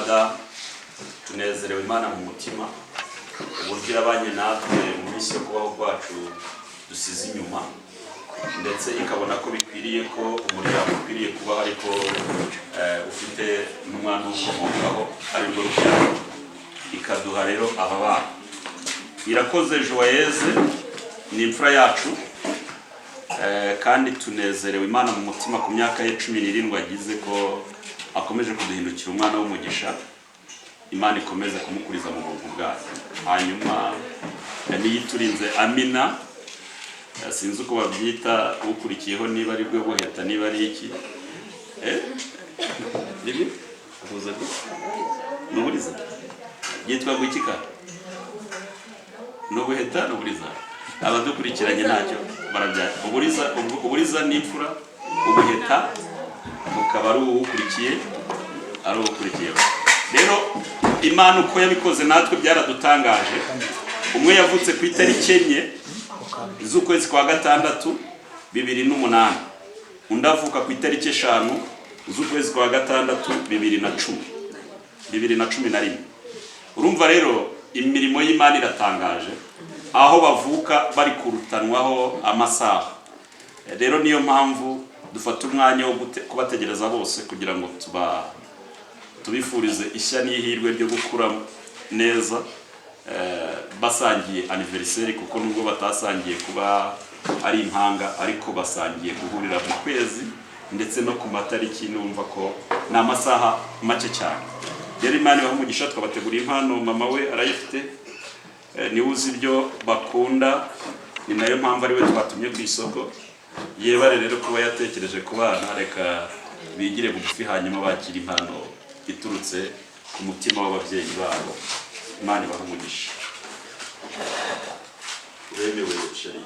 mada tunezerewe Imana mu mutima uburyo yabanye natwe mu minsi yo kubaho kwacu dusize inyuma, ndetse ikabona ko bikwiriye ko umuryango ukwiriye kuba ariko ufite n'umwana ukomokaho ari rwo rugendo, ikaduha rero aba bana. Irakoze Joyeuse ni imfura yacu, kandi tunezerewe Imana mu mutima ku myaka ye 17 agize ko akomeje kuduhindukira umwana w'umugisha. Imana ikomeze kumukuriza mu buntu bwayo. Hanyuma niyiturinze Amina, sinzi uko babyita ukurikiyeho, niba ari rwe buheta niba ari iki nibi kuza n'uburiza yitwa gwikika n'ubuheta n'uburiza. Abadukurikiranye ntacyo barabya. Uburiza n'imfura, ubuheta mukaba ari ukurikiye ari ukurikiyeho. Rero Imana uko yabikoze natwe byaradutangaje. Umwe yavutse ku itariki 4 z'ukwezi kwa gatandatu 2008, undi avuka ku itariki 5 z'ukwezi kwa gatandatu 2011. Urumva rero imirimo y'Imana iratangaje, aho bavuka bari kurutanwaho amasaha. Rero niyo mpamvu dufata umwanya wo kubategereza bose kugira ngo tubifurize ishya n'ihirwe ryo gukura neza, basangiye anniversaire, kuko nubwo batasangiye kuba ari impanga ariko basangiye guhurira mu kwezi ndetse no ku matariki. Numva ko ni amasaha make cyane. Rero Imana ibaha twabateguriye impano, mama we arayifite, niwe uzi ibyo bakunda, ni nayo mpamvu ari we twatumye ku isoko. Yebare rero kuba yatekereje ku bana, reka bigire bugufi hanyuma bakira impano iturutse ku mutima w'ababyeyi babo. Imana ibaha umugisha. Uremewe sheri.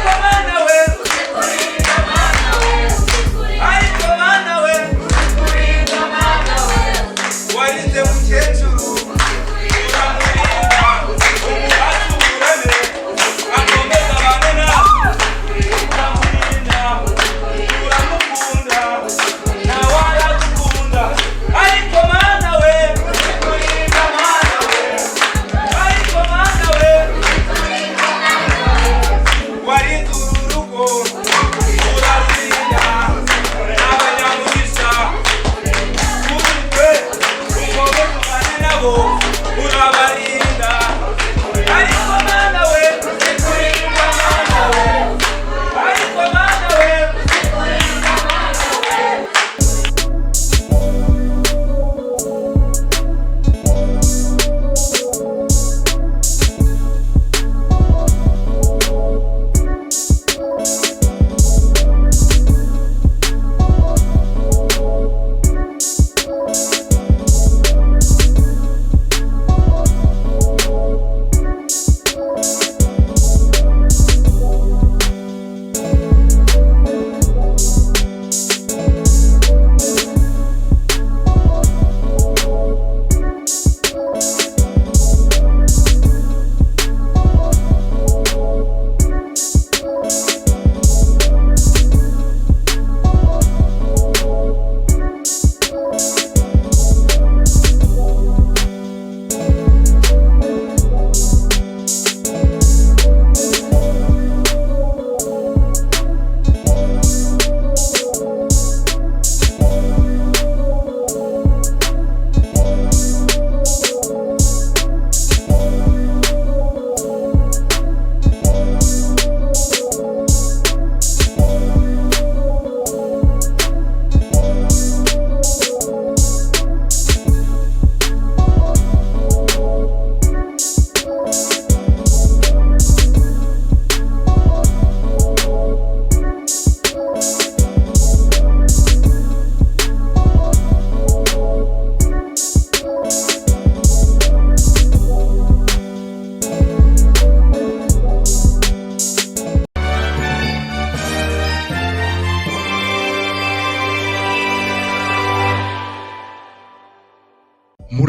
Come on!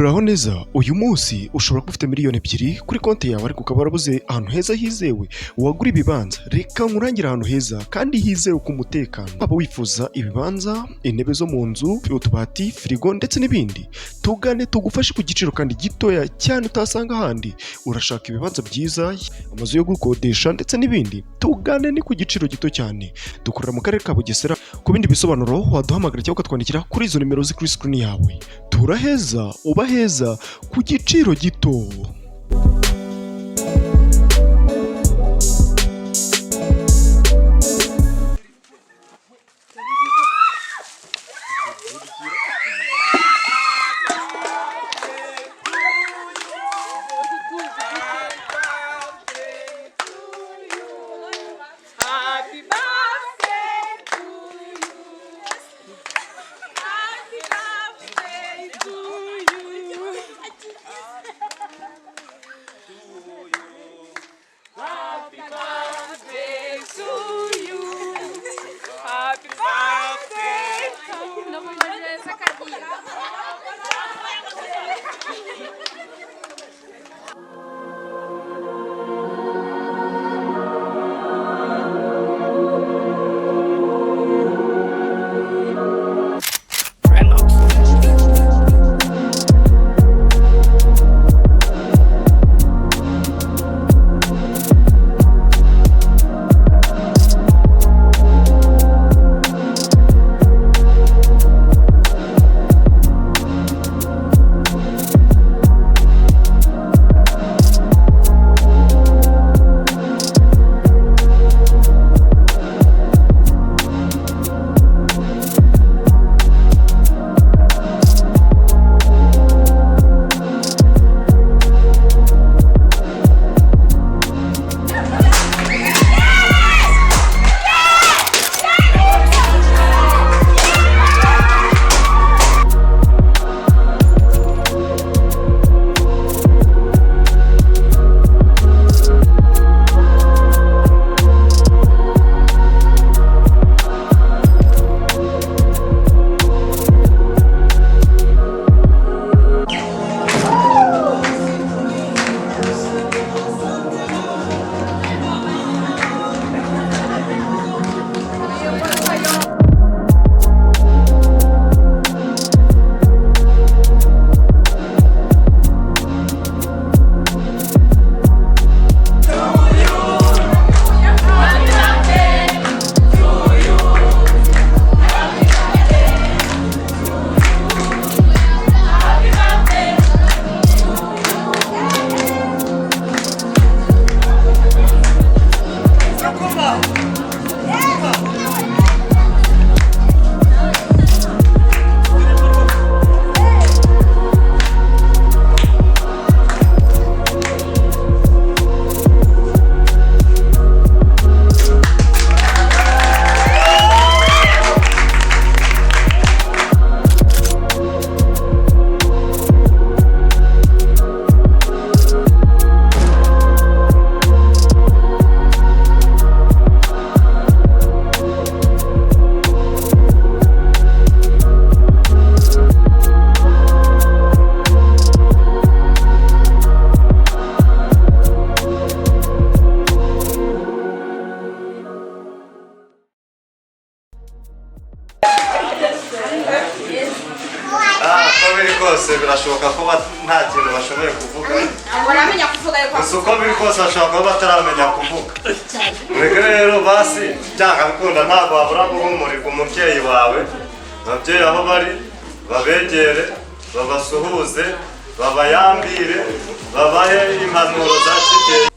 muraho neza. Uyu munsi ushobora kuba ufite miliyoni 2 kuri konti yawe ariko ukaba warabuze ahantu heza hizewe wagura ibibanza. Reka nkurangira ahantu heza kandi hizewe ku mutekano. Waba wifuza ibibanza, intebe zo mu nzu, utubati, firigo ndetse n'ibindi, tugane tugufashe ku giciro kandi gitoya cyane utasanga ahandi. Urashaka ibibanza byiza, amazu yo gukodesha ndetse n'ibindi, tugane ni ku giciro gito cyane. Dukorera mu karere ka Bugesera. Ku bindi bisobanuro waduhamagara cyangwa ukatwandikira kuri izo nimero ziri kuri screen yawe. Turaheza uba heza ku giciro gito. birashoboka ko nta kintu bashoboye kuvuga. Baramenya kuvuga ariko uko biri kose bashobora kuba bataramenya kuvuga. Mwebwe rero basi byanga bikunda ntabwo wabura guhumurirwa umubyeyi wawe. Ababyeyi aho bari babegere, babasuhuze, babayambire, babahe impanuro za kibyeyi.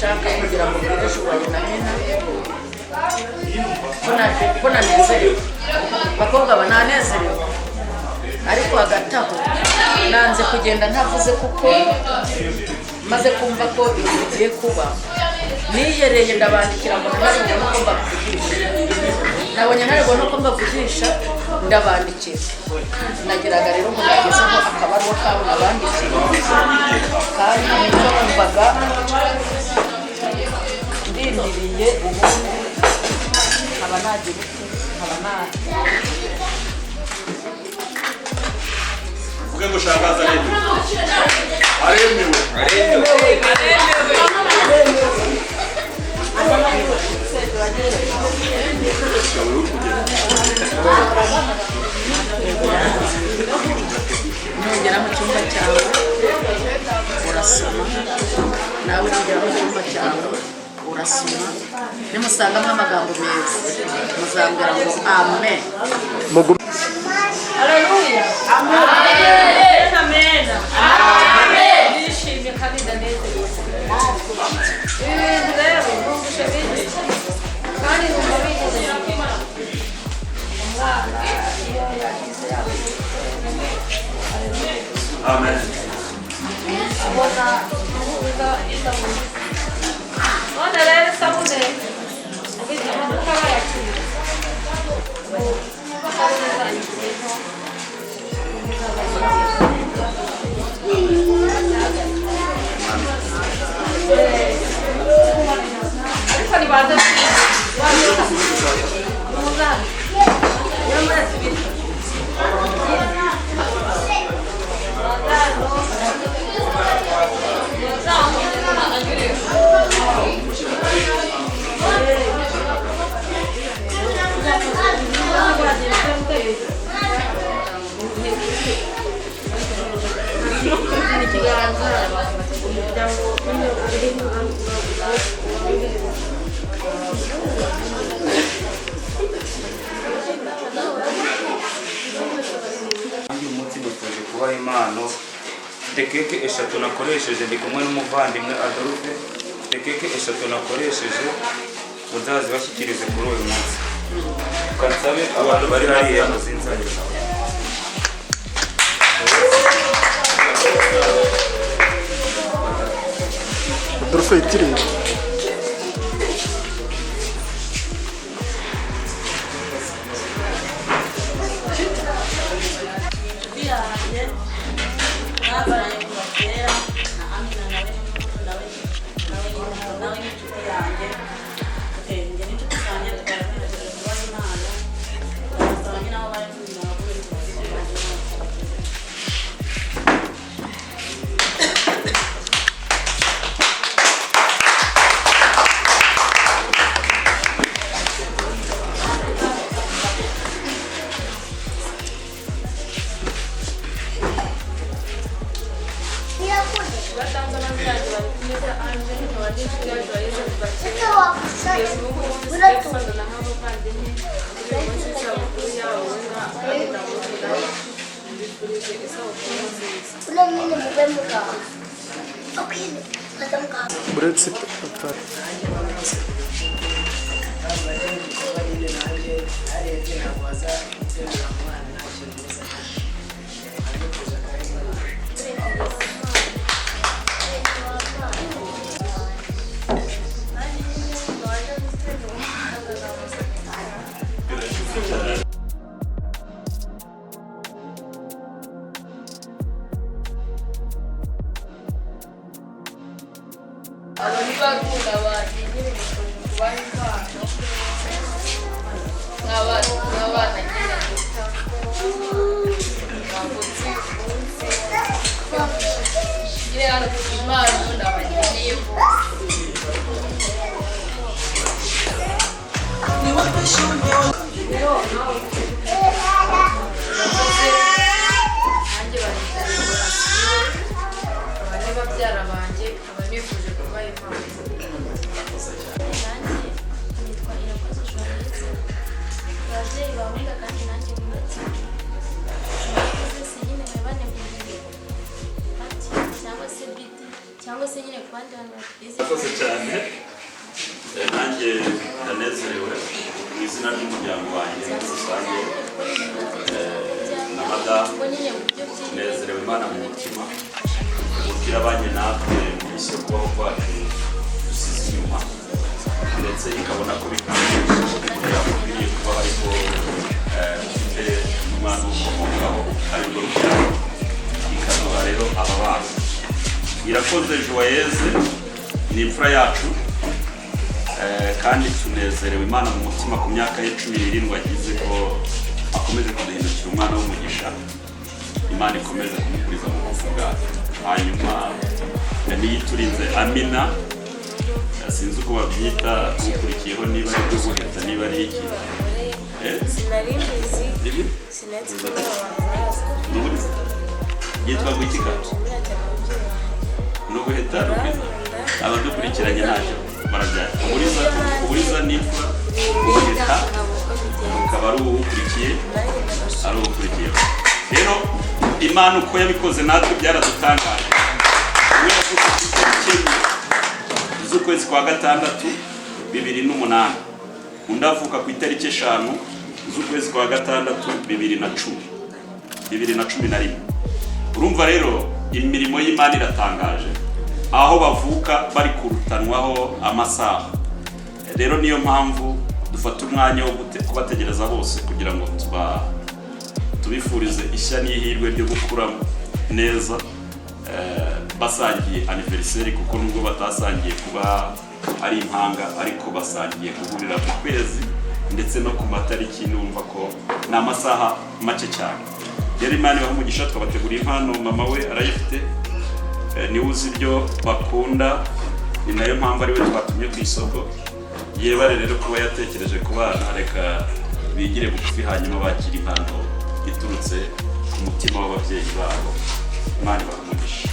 nshaka kugira ngo mbere ejo wabonanye ko nanezerewe bakobwa bananezerewe ariko hagati aho nanze kugenda ntavuze kuko maze kumva ko ibintu bigiye kuba nihereye ndabandikira ngo ntarengwa nuko mbavugisha nabonye ntarengwa nuko mbavugisha ndabandikira nagiraga rero ngo nagezeho akabaruwa kabo nabandikira kandi nicyo numvaga ndindiriye ubundi nkaba nagira uti nkaba uvuge ngo shakaza aremewe nugera mu cyumba cyawe urasoma nawe nugera mu cyumba cyawe urasoma nimusangamo amagambo meza muzambwira ngo amen. Haleluya. Amen. Amen. Amen. Nishimye kandi ndanezerewe. Rero numvise bindi kandi numva bigize umwana iyo yagize amen. abona iza muri none rero sabune ubita amaduka bayakira ariko nibanze impano tekeke eshatu nakoresheje ndi kumwe n'umuvandimwe Adolphe tekeke eshatu nakoresheje uzazi bashyikirize kuri uyu munsi ukansabe abantu bari hariya muzinzanye Adolphe yitiriwe uretse atari cyangwa se nyine ku bandi bantu babizi. Murakoze cyane. Nanjye ndanezerewe mu izina ry'umuryango wanjye muri rusange na madamu tunezerewe Imana mu mutima uburyo irabanye natwe mu isi yo kubaho kwacu dusize inyuma ndetse ikabona ko bikwiye birakwiriye kuba ariko ufite umwana w'umukomokaho ari rwo rubyaro ikaduha rero aba bana. Irakoze Joyeuse ni imfura yacu kandi tunezerewe Imana mu mutima ku myaka ye 17 agize ko akomeze kuduhindukira umwana w'umugisha. Imana ikomeze kumukuriza mu kuvuga hanyuma niyiturinze Amina sinzi uko babyita ukurikiyeho niba ari byo guheta niba ari iki Sinarimbizi sinetse ko abantu yitwa gukika no guheta abadukurikiranye ntacyo barajya uburiza n'imfura guheta ukaba ari ukurikiye ari ukurikiye. Rero Imana uko yabikoze natwe byaradutangaje kubera ko dufite z'ukwezi kwa gatandatu 2008 undi avuka ku itariki 5 z'ukwezi kwa gatandatu 2011. Urumva rero imirimo y'Imana iratangaje aho bavuka bari kurutanwaho amasaha. Rero niyo mpamvu dufata umwanya wo kubategereza bose kugira ngo tubifurize ishya n'ihirwe ryo gukura neza basangiye anniversaire kuko nubwo batasangiye kuba ari impanga ariko basangiye guhurira mu kwezi ndetse no ku matariki numva ko ni amasaha make cyane. Rero Imana ibaha umugisha twabateguriye impano mama we arayifite niwe uzi ibyo bakunda ni nayo mpamvu ari we twatumye ku isoko yebare rero kuba yatekereje ku bana reka bigire bugufi hanyuma bakira impano iturutse ku mutima w'ababyeyi babo. Imana ibaha umugisha.